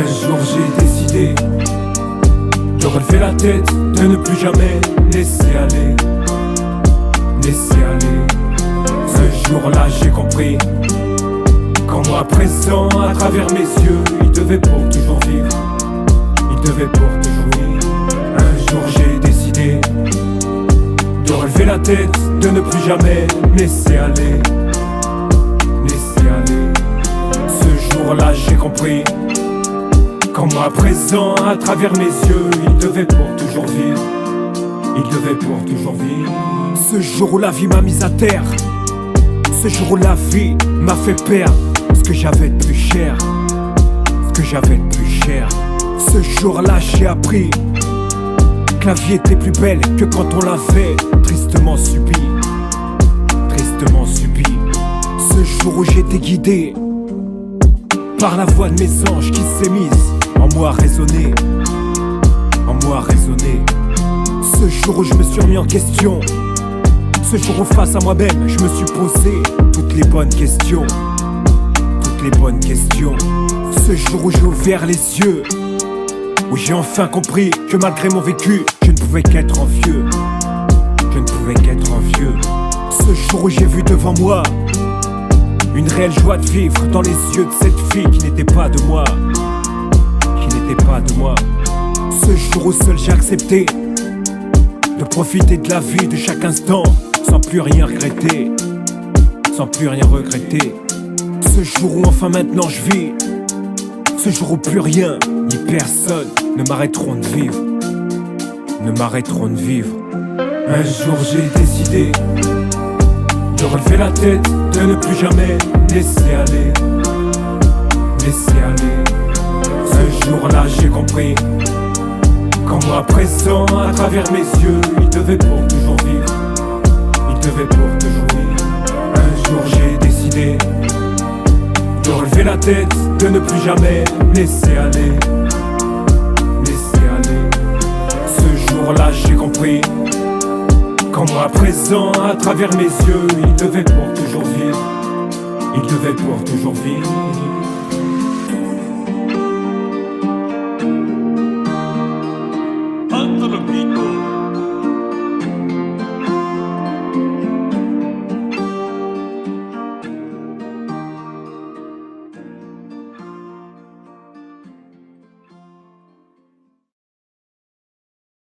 Un jour j'ai décidé de relever la tête, de ne plus jamais laisser aller. Laisser aller. Ce jour-là j'ai compris qu'en moi présent, à travers mes yeux, il devait pour toujours vivre. Il devait pour toujours vivre. Un jour j'ai décidé de relever la tête, de ne plus jamais laisser aller. Laisser aller. Ce jour-là j'ai compris qu'en moi présent, à travers mes yeux, il devait pour toujours vivre. Il devait pour toujours vivre. Ce jour où la vie m'a mise à terre, ce jour où la vie m'a fait perdre ce que j'avais de plus cher. Ce que j'avais de plus cher. Ce jour-là j'ai appris que la vie était plus belle que quand on l'avait tristement subi. Tristement subi. Ce jour où j'étais guidé par la voix de mes anges qui s'est mise en moi à raisonner. En moi à raisonner. Ce jour où je me suis remis en question. Ce jour où face à moi-même je me suis posé toutes les bonnes questions. Toutes les bonnes questions. Ce jour où j'ai ouvert les yeux, où j'ai enfin compris que malgré mon vécu, je ne pouvais qu'être envieux. Je ne pouvais qu'être envieux. Ce jour où j'ai vu devant moi une réelle joie de vivre dans les yeux de cette fille qui n'était pas de moi. Qui n'était pas de moi. Ce jour où seul j'ai accepté de profiter de la vie de chaque instant sans plus rien regretter. Sans plus rien regretter. Ce jour où enfin maintenant je vis. Ce jour où plus rien ni personne ne m'arrêteront de vivre. Ne m'arrêteront de vivre. Un jour j'ai décidé de relever la tête, de ne plus jamais laisser aller. Laisser aller. Ce jour-là j'ai compris qu'en moi présent, à travers mes yeux, il devait pour toujours vivre. Il devait pour toujours vivre. Un jour j'ai décidé de relever la tête, de ne plus jamais laisser aller. Laisser aller. Ce jour-là j'ai compris qu'en moi présent, à travers mes yeux, il devait pour toujours vivre. Il devait pour toujours vivre.